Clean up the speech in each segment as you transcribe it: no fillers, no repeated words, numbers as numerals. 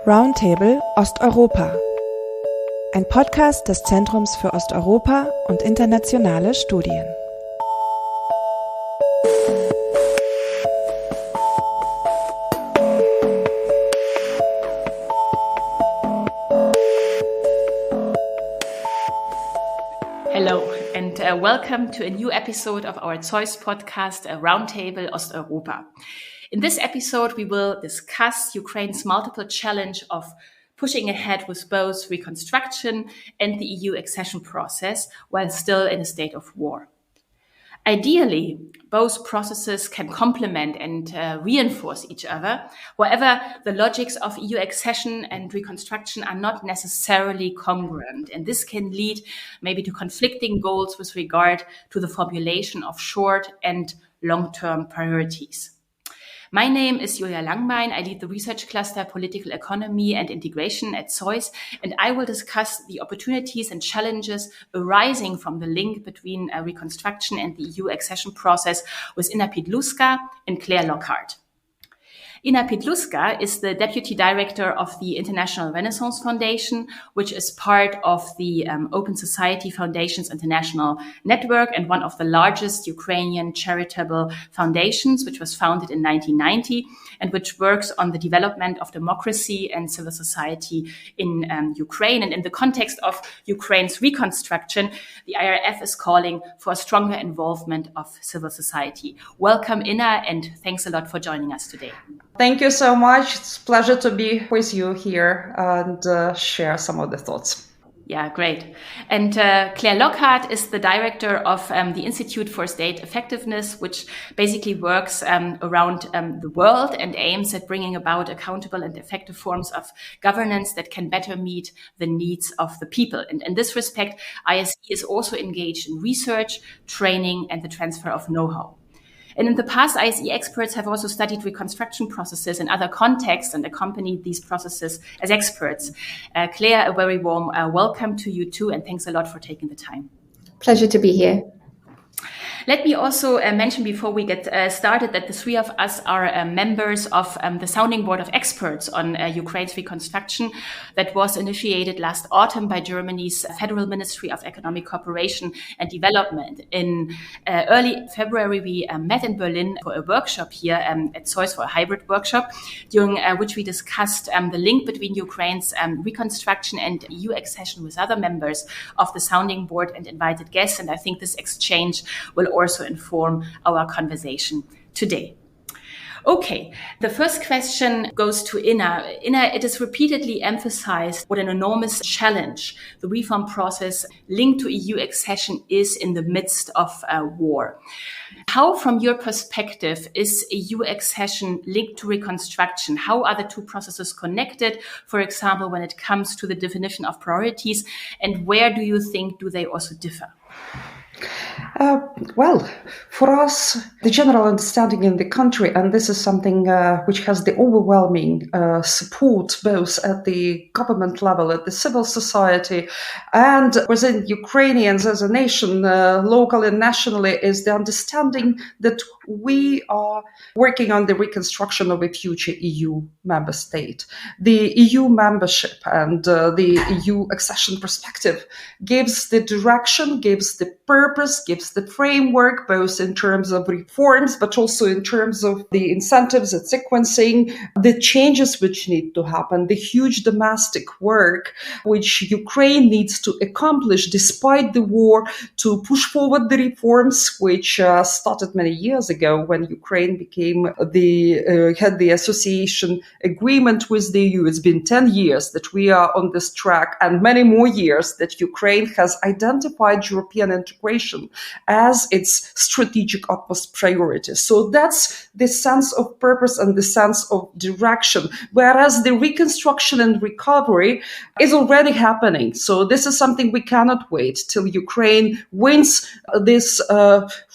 Roundtable Osteuropa. Ein Podcast des Zentrums für Osteuropa und internationale Studien. Hello and welcome to a new episode of our Zeus podcast, Roundtable Osteuropa. In this episode, we will discuss Ukraine's multiple challenge of pushing ahead with both reconstruction and the EU accession process while still in a state of war. Ideally, both processes can complement and reinforce each other. However, the logics of EU accession and reconstruction are not necessarily congruent, and this can lead maybe to conflicting goals with regard to the formulation of short and long-term priorities. My name is Julia Langbein. I lead the research cluster Political Economy and Integration at Zeus, and I will discuss the opportunities and challenges arising from the link between reconstruction and the EU accession process with Pidluska and Clare Lockhart. Pidluska is the Deputy Director of the International Renaissance Foundation, which is part of the Open Society Foundations International Network and one of the largest Ukrainian charitable foundations, which was founded in 1990 and which works on the development of democracy and civil society in Ukraine. And in the context of Ukraine's reconstruction, the IRF is calling for a stronger involvement of civil society. Welcome, Inna, and thanks a lot for joining us today. Thank you so much. It's a pleasure to be with you here and share some of the thoughts. Yeah, great. And Clare Lockhart is the director of the Institute for State Effectiveness, which basically works around the world and aims at bringing about accountable and effective forms of governance that can better meet the needs of the people. And in this respect, ISE is also engaged in research, training, and the transfer of know-how. And in the past, ISE experts have also studied reconstruction processes in other contexts and accompanied these processes as experts. Clare, a very warm welcome to you too, and thanks a lot for taking the time. Pleasure to be here. Let me also mention before we get started that the three of us are members of the Sounding Board of Experts on Ukraine's reconstruction that was initiated last autumn by Germany's Federal Ministry of Economic Cooperation and Development. In early February, we met in Berlin for a workshop here at Zeus, for a hybrid workshop, during which we discussed the link between Ukraine's reconstruction and EU accession with other members of the Sounding Board and invited guests. And I think this exchange will also inform our conversation today. Okay, the first question goes to Inna. Inna, it is repeatedly emphasized what an enormous challenge the reform process linked to EU accession is in the midst of war. How, from your perspective, is EU accession linked to reconstruction? How are the two processes connected, for example, when it comes to the definition of priorities, and where do you think do they also differ? Well, for us, the general understanding in the country, and this is something which has the overwhelming support both at the government level, at the civil society, and within Ukrainians as a nation, locally and nationally, is the understanding that we are working on the reconstruction of a future EU member state. The EU membership and the EU accession perspective gives the direction, gives the purpose, gives the framework, both in terms of reforms, but also in terms of the incentives and sequencing, the changes which need to happen, the huge domestic work which Ukraine needs to accomplish despite the war to push forward the reforms which started many years ago when Ukraine became had the association agreement with the EU. It's been 10 years that we are on this track and many more years that Ukraine has identified European integration as its strategic utmost priority. So that's the sense of purpose and the sense of direction, whereas the reconstruction and recovery is already happening. So this is something we cannot wait till Ukraine wins this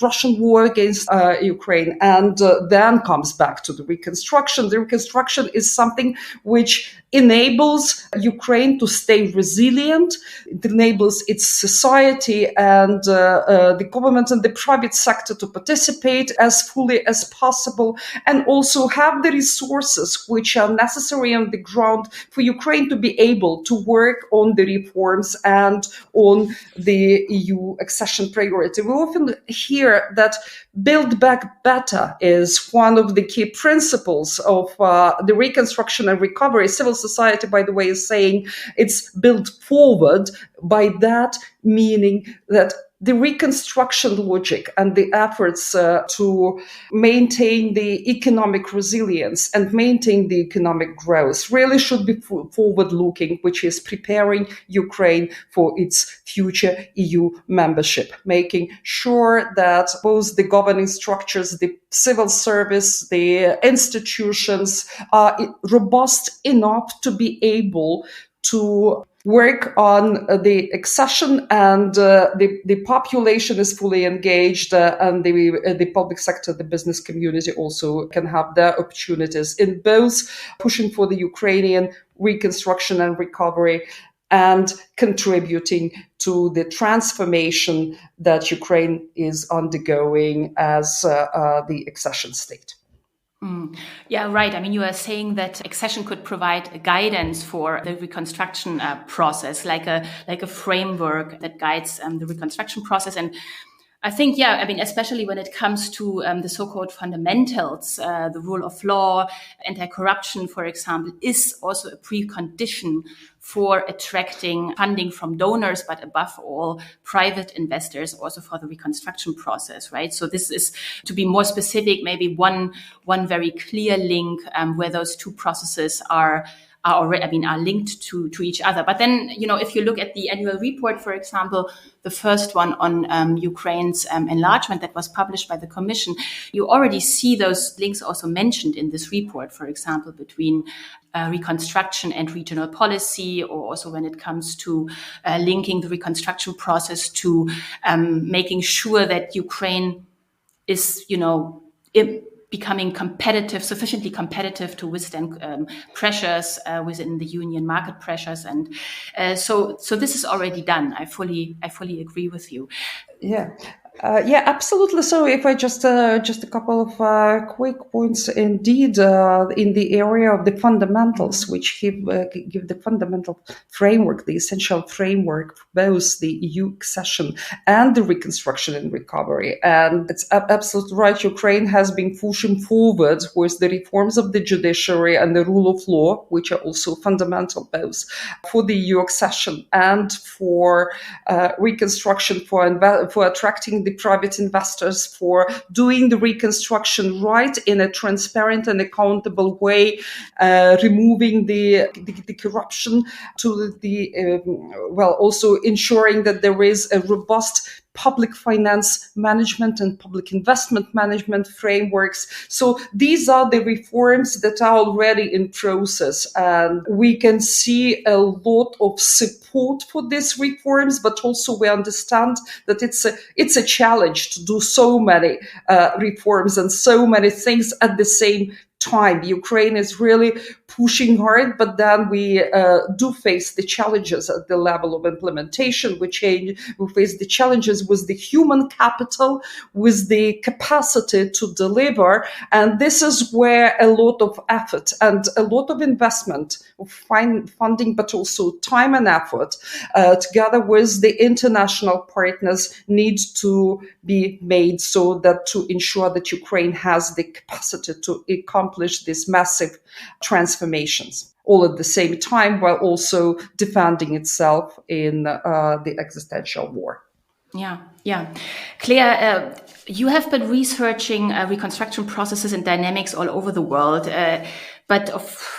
Russian war against Ukraine and then comes back to the reconstruction. The reconstruction is something which enables Ukraine to stay resilient. It enables its society and the government and the private sector to participate as fully as possible, and also have the resources which are necessary on the ground for Ukraine to be able to work on the reforms and on the EU accession priority. We often hear that build back better is one of the key principles of the reconstruction and recovery. Civil society, by the way, is saying it's build forward, by that meaning that the reconstruction logic and the efforts to maintain the economic resilience and maintain the economic growth really should be forward-looking, which is preparing Ukraine for its future EU membership, making sure that both the governing structures, the civil service, the institutions are robust enough to be able to work on the accession, and the population is fully engaged, and the public sector, the business community also can have their opportunities in both pushing for the Ukrainian reconstruction and recovery and contributing to the transformation that Ukraine is undergoing as the accession state. Yeah, right. I mean, you are saying that accession could provide guidance for the reconstruction process, like a framework that guides the reconstruction process. And I think, yeah, I mean, especially when it comes to the so-called fundamentals, the rule of law, anti-corruption, for example, is also a precondition for attracting funding from donors, but above all, private investors also for the reconstruction process, right? So this is, to be more specific, maybe one very clear link where those two processes are linked to each other. But then, if you look at the annual report, for example, the first one on Ukraine's enlargement that was published by the Commission, you already see those links also mentioned in this report, for example, between reconstruction and regional policy, or also when it comes to linking the reconstruction process to making sure that Ukraine is, becoming sufficiently competitive to withstand pressures within the union market pressures, and so this is already done. I fully agree with you. Yeah. Absolutely. So if I just a couple of quick points indeed in the area of the fundamentals, which give the fundamental framework, the essential framework for both the EU accession and the reconstruction and recovery. And it's absolutely right. Ukraine has been pushing forward with the reforms of the judiciary and the rule of law, which are also fundamental both for the EU accession and for reconstruction, for attracting the private investors, for doing the reconstruction right in a transparent and accountable way, removing the corruption, to the also ensuring that there is a robust public finance management and public investment management frameworks. So these are the reforms that are already in process, and we can see a lot of support for these reforms, but also we understand that it's a challenge to do so many reforms and so many things at the same time. Ukraine is really pushing hard, but then we do face the challenges at the level of implementation. We face the challenges with the human capital, with the capacity to deliver. And this is where a lot of effort and a lot of investment of funding, but also time and effort, together with the international partners, need to be made so that to ensure that Ukraine has the capacity to accomplish these massive transformations, all at the same time, while also defending itself in the existential war. Yeah. Claire, you have been researching reconstruction processes and dynamics all over the world. But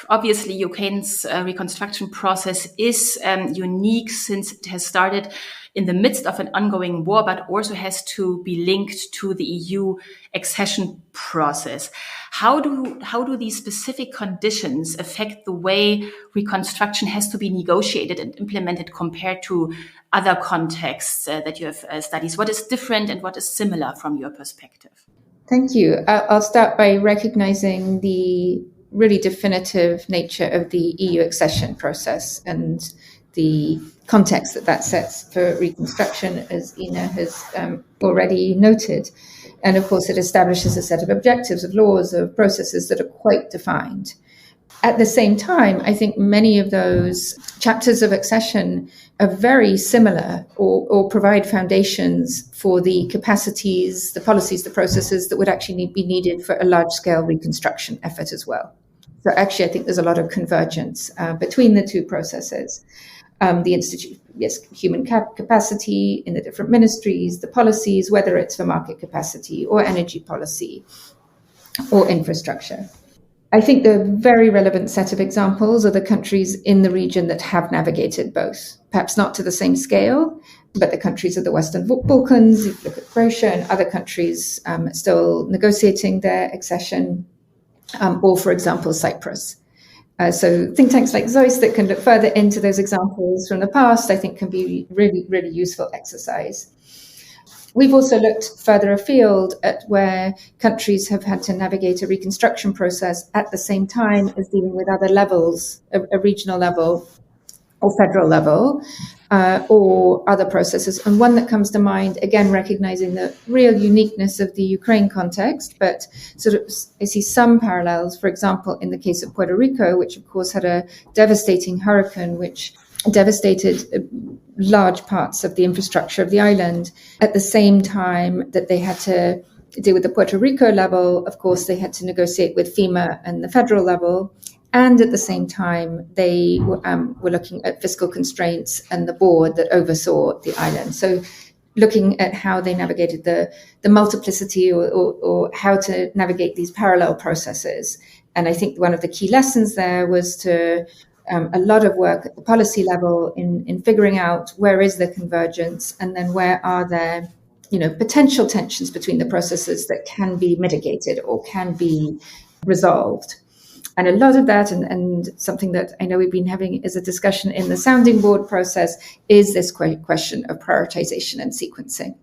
obviously, Ukraine's reconstruction process is unique since it has started in the midst of an ongoing war, but also has to be linked to the EU accession process. How do these specific conditions affect the way reconstruction has to be negotiated and implemented compared to other contexts that you have studied? What is different and what is similar from your perspective? Thank you. I'll start by recognizing the really definitive nature of the EU accession process and the context that sets for reconstruction, as Ina has already noted. And of course, it establishes a set of objectives, of laws, of processes that are quite defined. At the same time, I think many of those chapters of accession are very similar or provide foundations for the capacities, the policies, the processes that would actually be needed for a large-scale reconstruction effort as well. So actually, I think there's a lot of convergence between the two processes. The institute, yes, human capacity in the different ministries, the policies, whether it's for market capacity or energy policy or infrastructure. I think the very relevant set of examples are the countries in the region that have navigated both, perhaps not to the same scale, but the countries of the Western Balkans, if you look at Croatia and other countries still negotiating their accession, or, for example, Cyprus. So think tanks like Zeus that can look further into those examples from the past, I think can be really, really useful exercise. We've also looked further afield at where countries have had to navigate a reconstruction process at the same time as dealing with other levels, a regional level or federal level, or other processes. And one that comes to mind, again, recognizing the real uniqueness of the Ukraine context, but sort of I see some parallels, for example, in the case of Puerto Rico, which of course had a devastating hurricane, which devastated large parts of the infrastructure of the island. At the same time that they had to deal with the Puerto Rico level, of course, they had to negotiate with FEMA and the federal level. And at the same time, they were looking at fiscal constraints and the board that oversaw the island. So looking at how they navigated the multiplicity or how to navigate these parallel processes. And I think one of the key lessons there was to a lot of work at the policy level in figuring out where is the convergence and then where are there potential tensions between the processes that can be mitigated or can be resolved. And a lot of that, and something that I know we've been having as a discussion in the sounding board process, is this question of prioritization and sequencing.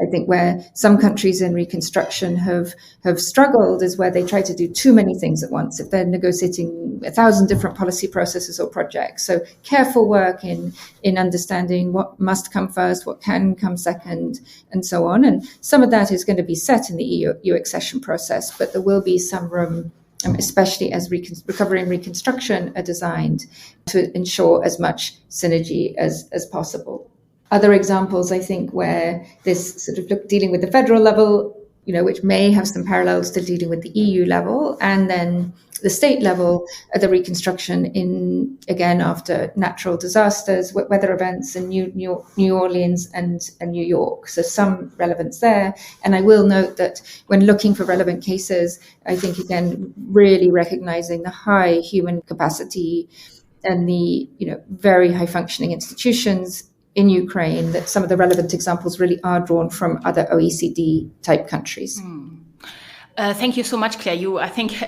I think where some countries in reconstruction have struggled is where they try to do too many things at once. If they're negotiating 1,000 different policy processes or projects. So careful work in understanding what must come first, what can come second, and so on. And some of that is going to be set in the EU accession process, but there will be some room, especially as recovery and reconstruction are designed, to ensure as much synergy as possible. Other examples, I think, where this sort of dealing with the federal level, which may have some parallels to dealing with the EU level, and then the state level, the reconstruction again, after natural disasters, weather events in New Orleans and New York. So some relevance there. And I will note that when looking for relevant cases, I think, again, really recognizing the high human capacity and the very high functioning institutions in Ukraine, that some of the relevant examples really are drawn from other OECD type countries. Thank you so much, Claire. I think,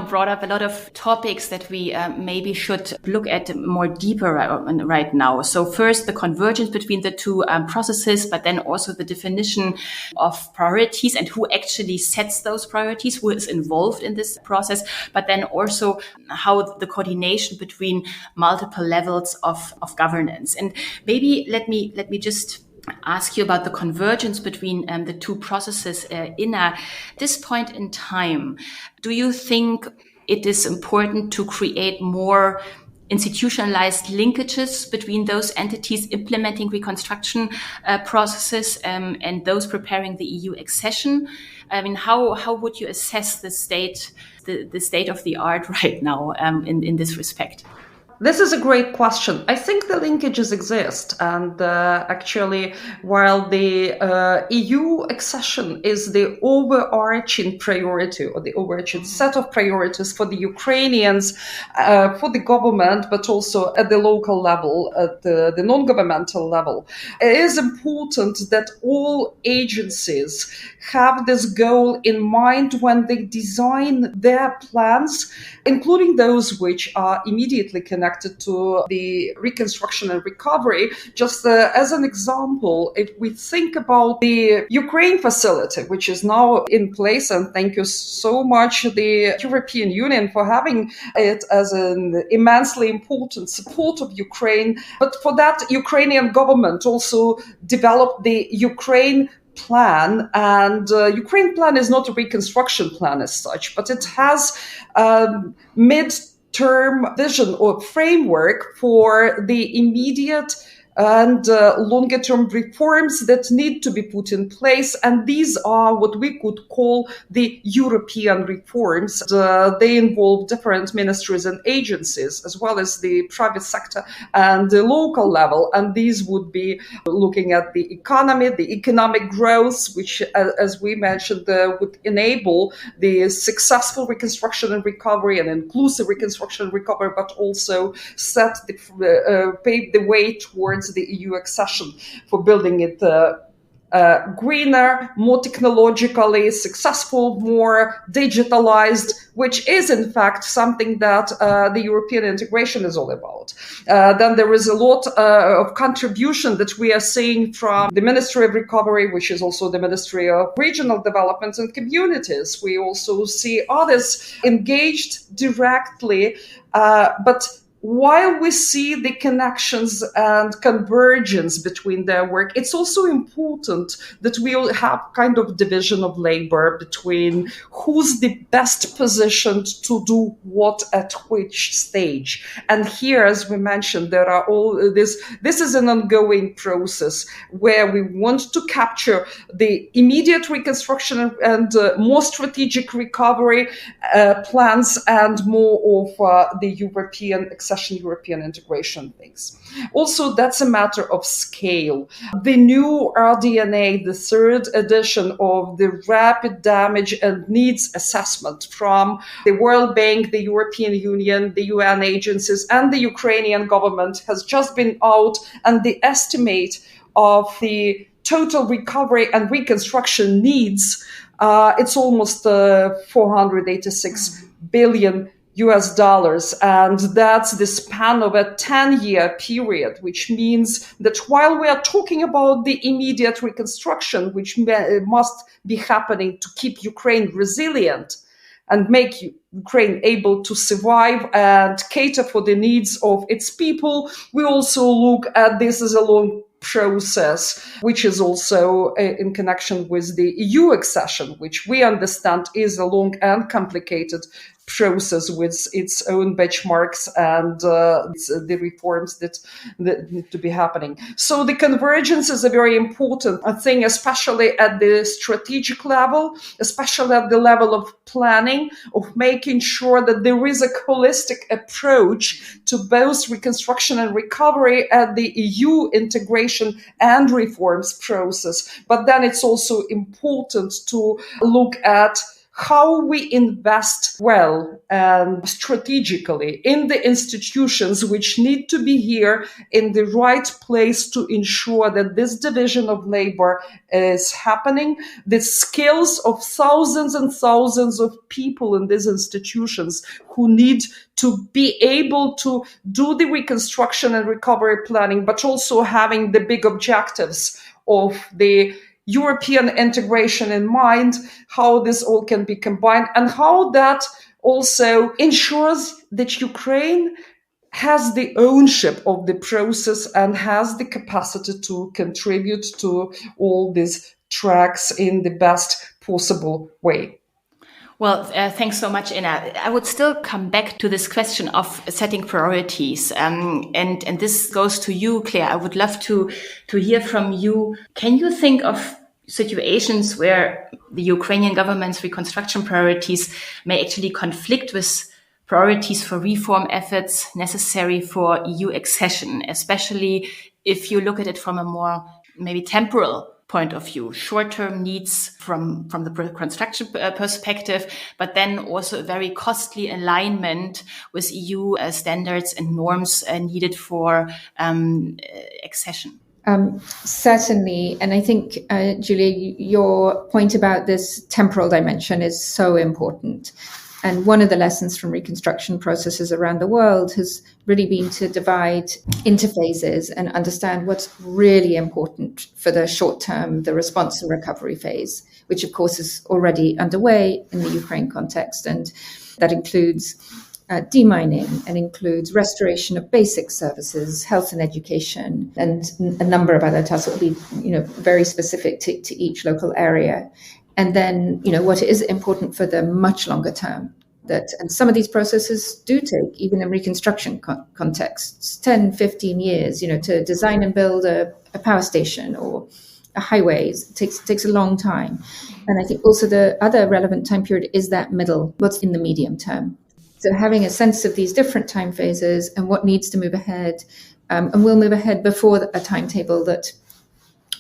brought up a lot of topics that we maybe should look at more deeper right now. So first, the convergence between the two processes, but then also the definition of priorities and who actually sets those priorities, who is involved in this process, but then also how the coordination between multiple levels of governance. And maybe let me just ask you about the convergence between the two processes. At this point in time, do you think it is important to create more institutionalized linkages between those entities implementing reconstruction processes and those preparing the EU accession? I mean, how would you assess the state of the art right now in this respect? This is a great question. I think the linkages exist, and actually, while the EU accession is the overarching priority or the overarching set of priorities for the Ukrainians, for the government, but also at the local level, at the non-governmental level, it is important that all agencies have this goal in mind when they design their plans, including those which are immediately connected connected to the reconstruction and recovery. Just as an example, if we think about the Ukraine facility, which is now in place, and thank you so much, the European Union, for having it as an immensely important support of Ukraine. But for that, Ukrainian government also developed the Ukraine plan, and Ukraine plan is not a reconstruction plan as such, but it has mid-term vision or framework for the immediate and longer-term reforms that need to be put in place. And these are what we could call the European reforms. They involve different ministries and agencies, as well as the private sector and the local level. And these would be looking at the economy, the economic growth, which, as we mentioned, would enable the successful reconstruction and recovery and inclusive reconstruction and recovery, but also pave the way towards the EU accession for building it greener, more technologically successful, more digitalized, which is in fact something that the European integration is all about. Then there is a lot of contribution that we are seeing from the Ministry of Recovery, which is also the Ministry of Regional Development and Communities. We also see others engaged directly, but while we see the connections and convergence between their work, it's also important that we all have kind of division of labor between who's the best positioned to do what at which stage. And here, as we mentioned, there are all this is an ongoing process where we want to capture the immediate reconstruction and more strategic recovery plans and more of the European European integration things. Also, that's a matter of scale. The new RDNA, the third edition of the Rapid Damage and Needs Assessment from the World Bank, the European Union, the UN agencies, and the Ukrainian government has just been out, and the estimate of the total recovery and reconstruction needs, it's almost 486 billion US dollars, and that's the span of a 10-year period, which means that while we are talking about the immediate reconstruction, which must be happening to keep Ukraine resilient and make Ukraine able to survive and cater for the needs of its people, we also look at this as a long process, which is also in connection with the EU accession, which we understand is a long and complicated process with its own benchmarks and the reforms that need to be happening. So the convergence is a very important thing, especially at the strategic level, especially at the level of planning, of making sure that there is a holistic approach to both reconstruction and recovery at the EU integration and reforms process. But then it's also important to look at how we invest well and strategically in the institutions which need to be here in the right place to ensure that this division of labor is happening. The skills of thousands and thousands of people in these institutions who need to be able to do the reconstruction and recovery planning, but also having the big objectives of the European integration in mind, how this all can be combined, and how that also ensures that Ukraine has the ownership of the process and has the capacity to contribute to all these tracks in the best possible way. Well, thanks so much, Inna. I would still come back to this question of setting priorities. And this goes to you, Claire. I would love to hear from you. Can you think of situations where the Ukrainian government's reconstruction priorities may actually conflict with priorities for reform efforts necessary for EU accession, especially if you look at it from a more maybe temporal point of view, short-term needs from the reconstruction perspective, but then also a very costly alignment with EU standards and norms needed for accession? Certainly. And I think, Julia, your point about this temporal dimension is so important. And one of the lessons from reconstruction processes around the world has really been to divide into phases and understand what's really important for the short term, the response and recovery phase, which of course is already underway in the Ukraine context. And that includes demining and includes restoration of basic services, health and education, and a number of other tasks that will be, very specific to each local area. And then, what is important for the much longer term. And some of these processes do take, even in reconstruction contexts, 10, 15 years, to design and build a power station or a highways. It takes a long time. And I think also the other relevant time period is that middle, what's in the medium term. So having a sense of these different time phases and what needs to move ahead, and will move ahead before a timetable that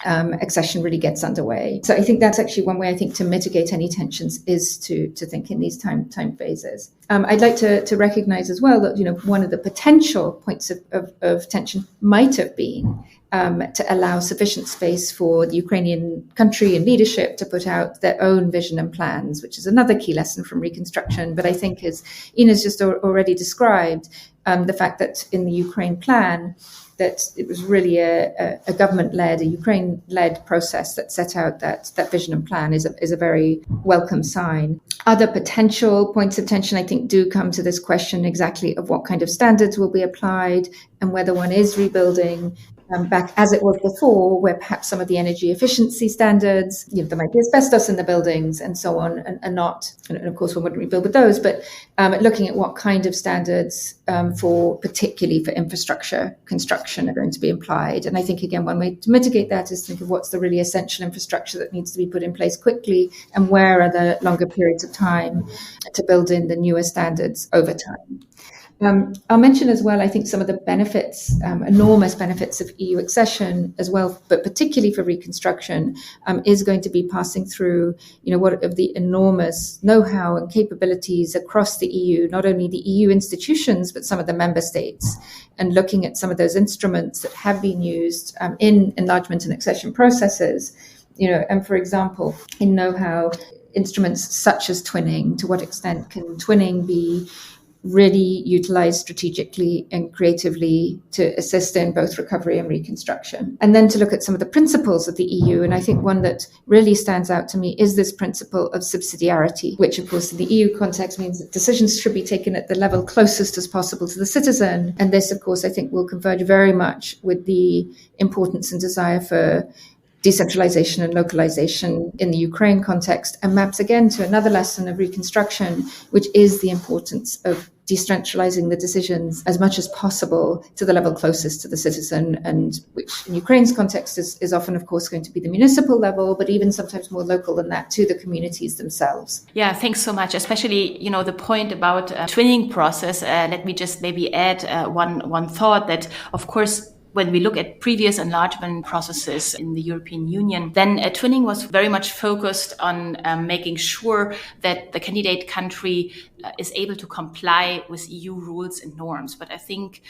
accession really gets underway. So I think that's actually one way, I think, to mitigate any tensions is to think in these time phases. I'd like to recognize as well that, one of the potential points of tension might have been to allow sufficient space for the Ukrainian country and leadership to put out their own vision and plans, which is another key lesson from reconstruction. But I think, as Ina's just already described, the fact that in the Ukraine plan, that it was really a government-led, a Ukraine-led process that set out that vision and plan is a very welcome sign. Other potential points of tension, I think, do come to this question exactly of what kind of standards will be applied and whether one is rebuilding back as it was before, where perhaps some of the energy efficiency standards, there might be asbestos in the buildings and so on, and not, and of course one wouldn't rebuild with those, but looking at what kind of standards particularly for infrastructure construction are going to be applied. And I think, again, one way to mitigate that is to think of what's the really essential infrastructure that needs to be put in place quickly, and where are the longer periods of time to build in the newer standards over time. I'll mention as well, I think, some of the benefits, enormous benefits of EU accession as well, but particularly for reconstruction, is going to be passing through, what of the enormous know-how and capabilities across the EU, not only the EU institutions, but some of the member states, and looking at some of those instruments that have been used in enlargement and accession processes, and for example, in know-how, instruments such as twinning. To what extent can twinning be really utilized strategically and creatively to assist in both recovery and reconstruction? And then to look at some of the principles of the EU. And I think one that really stands out to me is this principle of subsidiarity, which of course in the EU context means that decisions should be taken at the level closest as possible to the citizen. And this, of course, I think will converge very much with the importance and desire for decentralization and localization in the Ukraine context, and maps again to another lesson of reconstruction, which is the importance of decentralizing the decisions as much as possible to the level closest to the citizen, and which in Ukraine's context is often, of course, going to be the municipal level, but even sometimes more local than that, to the communities themselves. Yeah, thanks so much. Especially, the point about twinning process. Let me just maybe add one thought that, of course, when we look at previous enlargement processes in the European Union, then twinning was very much focused on making sure that the candidate country is able to comply with EU rules and norms. But I think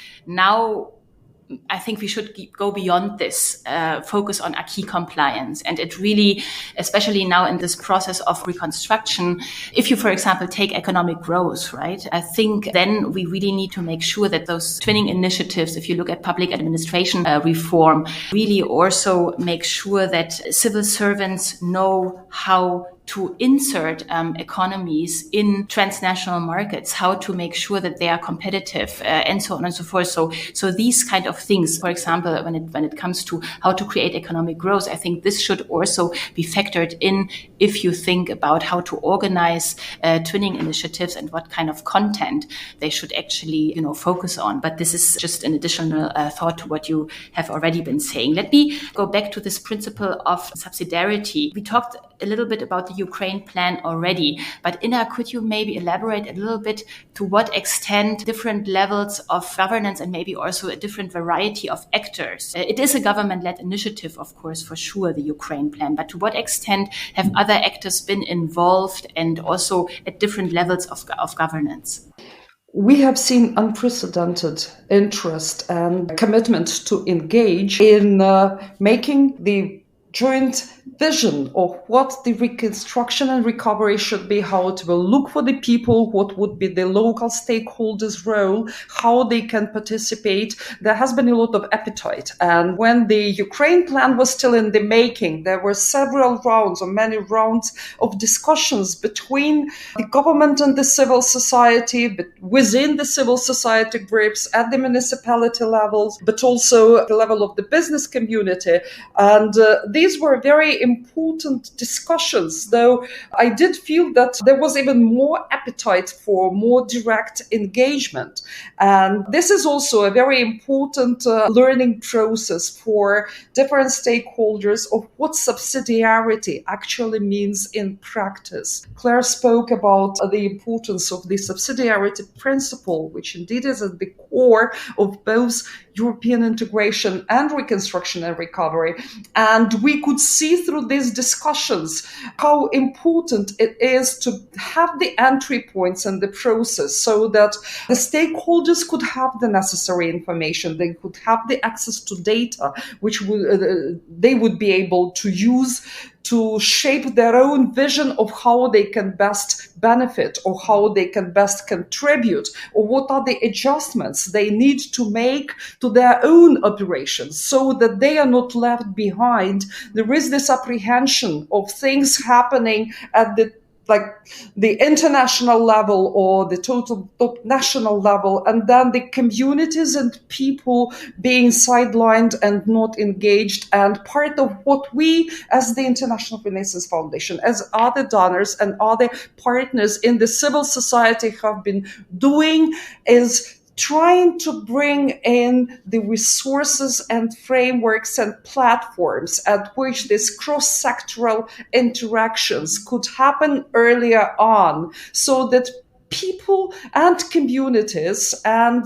we should go beyond this, focus on acquis compliance. And it really, especially now in this process of reconstruction, if you, for example, take economic growth, right? I think then we really need to make sure that those twinning initiatives, if you look at public administration reform, really also make sure that civil servants know how to insert economies in transnational markets, how to make sure that they are competitive, and so on and so forth. So these kind of things, for example, when it comes to how to create economic growth, I think this should also be factored in if you think about how to organize twinning initiatives and what kind of content they should actually, focus on. But this is just an additional thought to what you have already been saying. Let me go back to this principle of subsidiarity. We talked a little bit about the Ukraine plan already, but Ina, could you maybe elaborate a little bit to what extent different levels of governance and maybe also a different variety of actors? It is a government-led initiative, of course, for sure, the Ukraine plan, but to what extent have other actors been involved and also at different levels of governance? We have seen unprecedented interest and commitment to engage in making the joint vision of what the reconstruction and recovery should be, how it will look for the people, what would be the local stakeholders' role, how they can participate. There has been a lot of appetite. And when the Ukraine plan was still in the making, there were several rounds or many rounds of discussions between the government and the civil society, but within the civil society groups at the municipality levels, but also at the level of the business community. And these were very important discussions, though I did feel that there was even more appetite for more direct engagement. And this is also a very important learning process for different stakeholders of what subsidiarity actually means in practice. Claire spoke about the importance of the subsidiarity principle, which indeed is at the core of both European integration and reconstruction and recovery. And we could see through these discussions how important it is to have the entry points in the process so that the stakeholders could have the necessary information, they could have the access to data, which they would be able to use to shape their own vision of how they can best benefit or how they can best contribute, or what are the adjustments they need to make to their own operations so that they are not left behind. There is this apprehension of things happening at the international level or the total national level, and then the communities and people being sidelined and not engaged. And part of what we as the International Renaissance Foundation, as other donors and other partners in the civil society have been doing is trying to bring in the resources and frameworks and platforms at which these cross-sectoral interactions could happen earlier on, so that people and communities and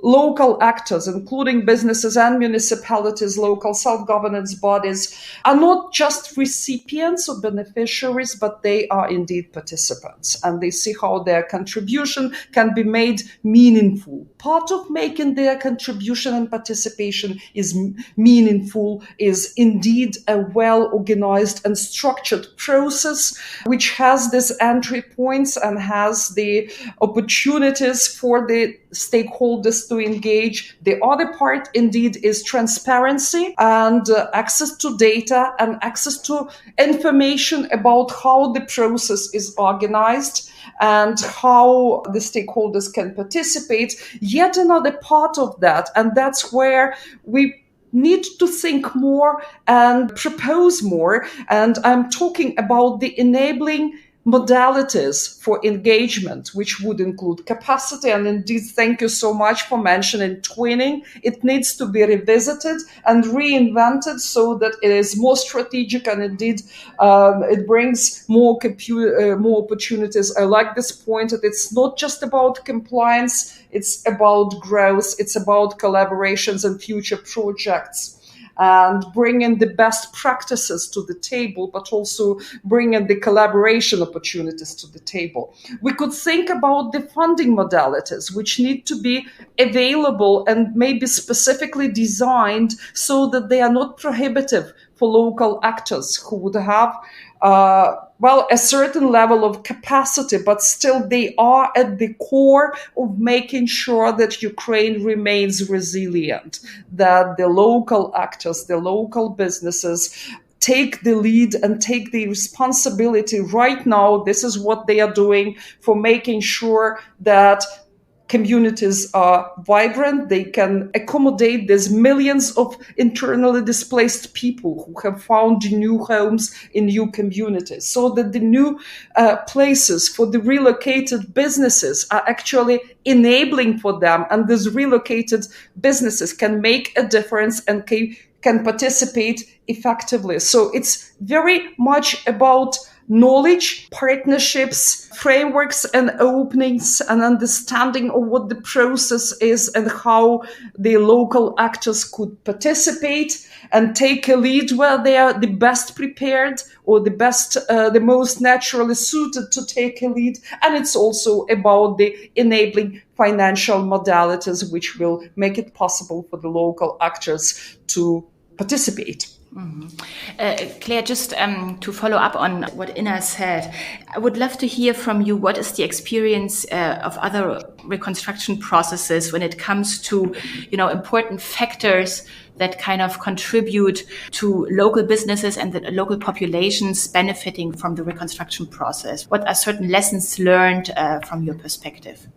local actors, including businesses and municipalities, local self-governance bodies, are not just recipients or beneficiaries, but they are indeed participants. And they see how their contribution can be made meaningful. Part of making their contribution and participation is meaningful is indeed a well-organized and structured process, which has these entry points and has the opportunities for the stakeholders to engage. The other part indeed is transparency and access to data and access to information about how the process is organized and how the stakeholders can participate. Yet another part of that, and that's where we need to think more and propose more. And I'm talking about the enabling modalities for engagement, which would include capacity. And indeed, thank you so much for mentioning twinning. It needs to be revisited and reinvented so that it is more strategic and indeed it brings more opportunities. I like this point that it's not just about compliance, it's about growth, it's about collaborations and future projects. And bring in the best practices to the table, but also bring in the collaboration opportunities to the table. We could think about the funding modalities, which need to be available and maybe specifically designed so that they are not prohibitive for local actors who would have a certain level of capacity, but still they are at the core of making sure that Ukraine remains resilient, that the local actors, the local businesses take the lead and take the responsibility right now. This is what they are doing for making sure that communities are vibrant, they can accommodate these millions of internally displaced people who have found new homes in new communities, so that the new places for the relocated businesses are actually enabling for them, and these relocated businesses can make a difference and can participate effectively. So it's very much about knowledge, partnerships, frameworks and openings, and understanding of what the process is and how the local actors could participate and take a lead where they are the best prepared or the most naturally suited to take a lead. And it's also about the enabling financial modalities which will make it possible for the local actors to participate. Claire, just to follow up on what Inna said, I would love to hear from you what is the experience of other reconstruction processes when it comes to, important factors that kind of contribute to local businesses and the local populations benefiting from the reconstruction process. What are certain lessons learned from your perspective?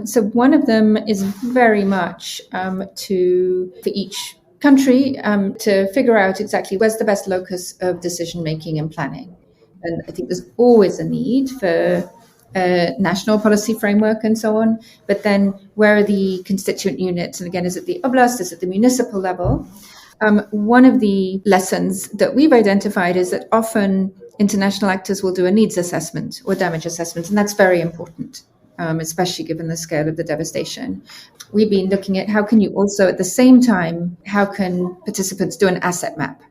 So one of them is very much for each country to figure out exactly where's the best locus of decision making and planning. And I think there's always a need for a national policy framework and so on. But then where are the constituent units? And again, is it the oblast? Is it the municipal level? One of the lessons that we've identified is that often international actors will do a needs assessment or damage assessment, and that's very important. Especially given the scale of the devastation. We've been looking at how can you also, at the same time, how can participants do an asset map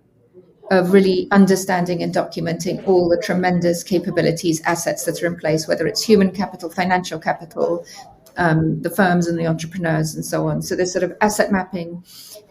of really understanding and documenting all the tremendous capabilities, assets that are in place, whether it's human capital, financial capital, the firms and the entrepreneurs and so on. So this sort of asset mapping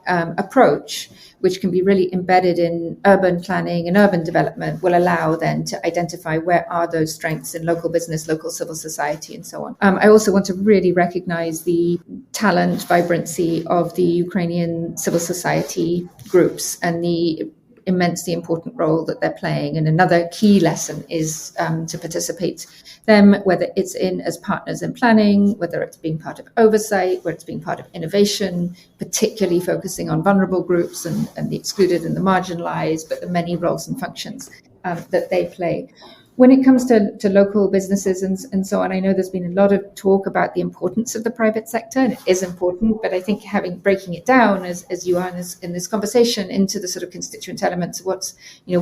approach, which can be really embedded in urban planning and urban development, will allow then to identify where are those strengths in local business, local civil society, and so on. I also want to really recognize the talent, vibrancy of the Ukrainian civil society groups and the immensely important role that they're playing. And another key lesson is to participate them, whether it's in as partners in planning, whether it's being part of oversight, whether it's being part of innovation, particularly focusing on vulnerable groups and the excluded and the marginalized, but the many roles and functions that they play. When it comes to local businesses and so on, I know there's been a lot of talk about the importance of the private sector, and it is important, but I think breaking it down as you are in this conversation into the sort of constituent elements of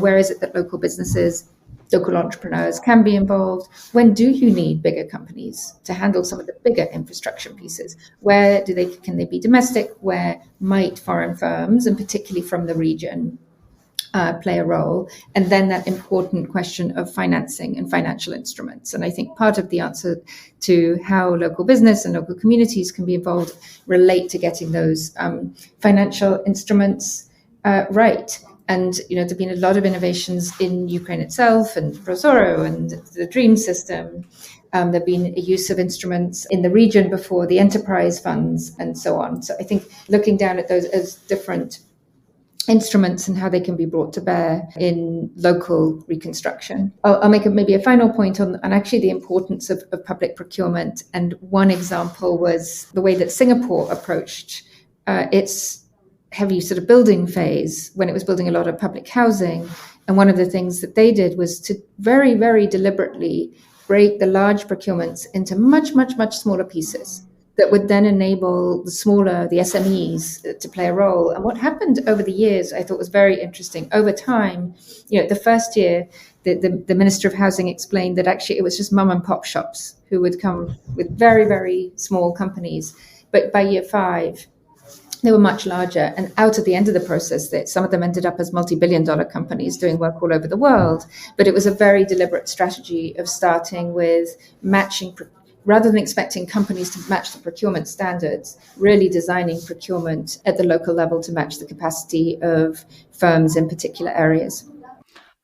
where is it that local businesses, local entrepreneurs can be involved? When do you need bigger companies to handle some of the bigger infrastructure pieces? Where can they be domestic? Where might foreign firms, and particularly from the region, play a role? And then that important question of financing and financial instruments. And I think part of the answer to how local business and local communities can be involved relate to getting those financial instruments right. And, there've been a lot of innovations in Ukraine itself and Prozoro and the DREAM system. There've been a use of instruments in the region before, the enterprise funds and so on. So I think looking down at those as different instruments and how they can be brought to bear in local reconstruction. I'll make maybe a final point on actually the importance of public procurement. And one example was the way that Singapore approached its heavy sort of building phase when it was building a lot of public housing. And one of the things that they did was to very, very deliberately break the large procurements into much, much, much smaller pieces that would then enable the SMEs to play a role. And what happened over the years, I thought was very interesting. Over time, the first year, the Minister of Housing explained that actually it was just mom and pop shops who would come with very, very small companies. But by year 5, they were much larger. And out at the end of the process, some of them ended up as multi-billion-dollar companies doing work all over the world. But it was a very deliberate strategy of starting with matching, rather than expecting companies to match the procurement standards, really designing procurement at the local level to match the capacity of firms in particular areas.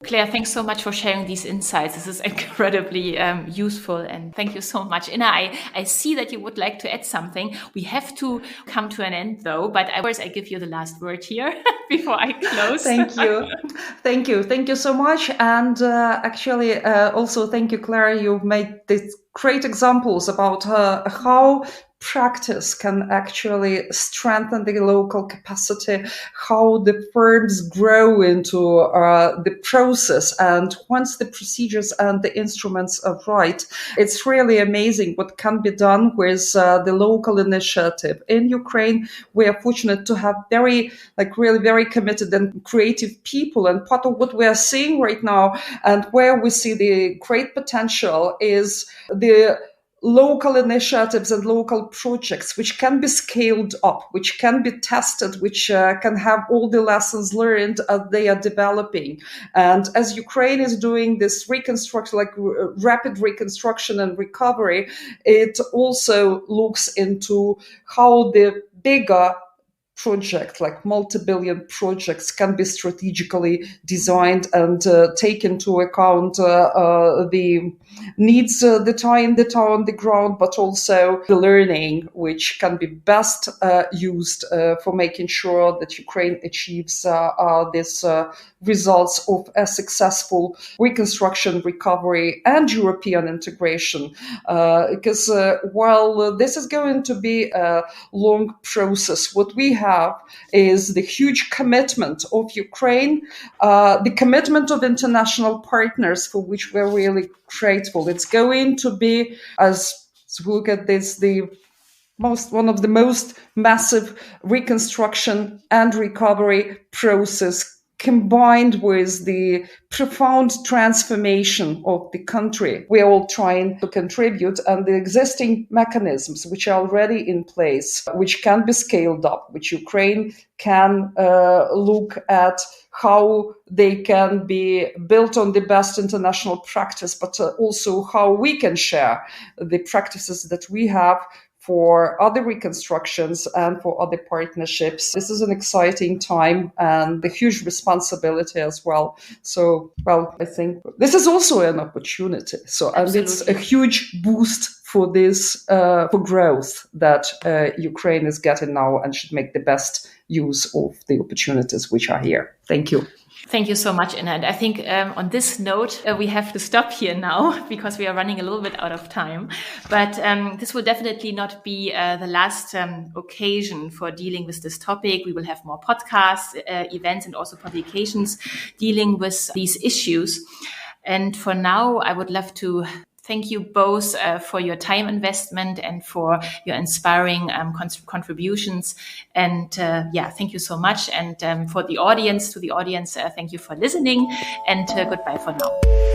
Claire, thanks so much for sharing these insights. This is incredibly useful, and thank you so much. Inna, I see that you would like to add something. We have to come to an end though, but first I give you the last word here before I close. Thank you so much. And actually, also thank you, Claire. You've made these great examples about how practice can actually strengthen the local capacity, how the firms grow into the process. And once the procedures and the instruments are right, it's really amazing what can be done with the local initiative. In Ukraine, we are fortunate to have really very committed and creative people. And part of what we are seeing right now and where we see the great potential is the local initiatives and local projects which can be scaled up, which can be tested, which can have all the lessons learned as they are developing. And as Ukraine is doing this reconstruction, rapid reconstruction and recovery, it also looks into how the bigger project, like multi-billion projects, can be strategically designed and take into account the needs that are on the ground, but also the learning which can be best used for making sure that Ukraine achieves these results of a successful reconstruction, recovery, and European integration. Because while this is going to be a long process, what we have is the huge commitment of Ukraine, the commitment of international partners, for which we're really grateful. It's going to be, as we look at this, one of the most massive reconstruction and recovery process, combined with the profound transformation of the country. We are all trying to contribute, and the existing mechanisms which are already in place, which can be scaled up, which Ukraine can look at how they can be built on the best international practice, but also how we can share the practices that we have for other reconstructions and for other partnerships. This is an exciting time and a huge responsibility as well. So, I think this is also an opportunity. So, and it's a huge boost for this, for growth that Ukraine is getting now, and should make the best use of the opportunities which are here. Thank you. Thank you so much, Inna. And I think on this note, we have to stop here now because we are running a little bit out of time. But this will definitely not be the last occasion for dealing with this topic. We will have more podcasts, events, and also publications dealing with these issues. And for now, I would love to thank you both for your time investment and for your inspiring contributions. And thank you so much. And for the audience, thank you for listening, and goodbye for now.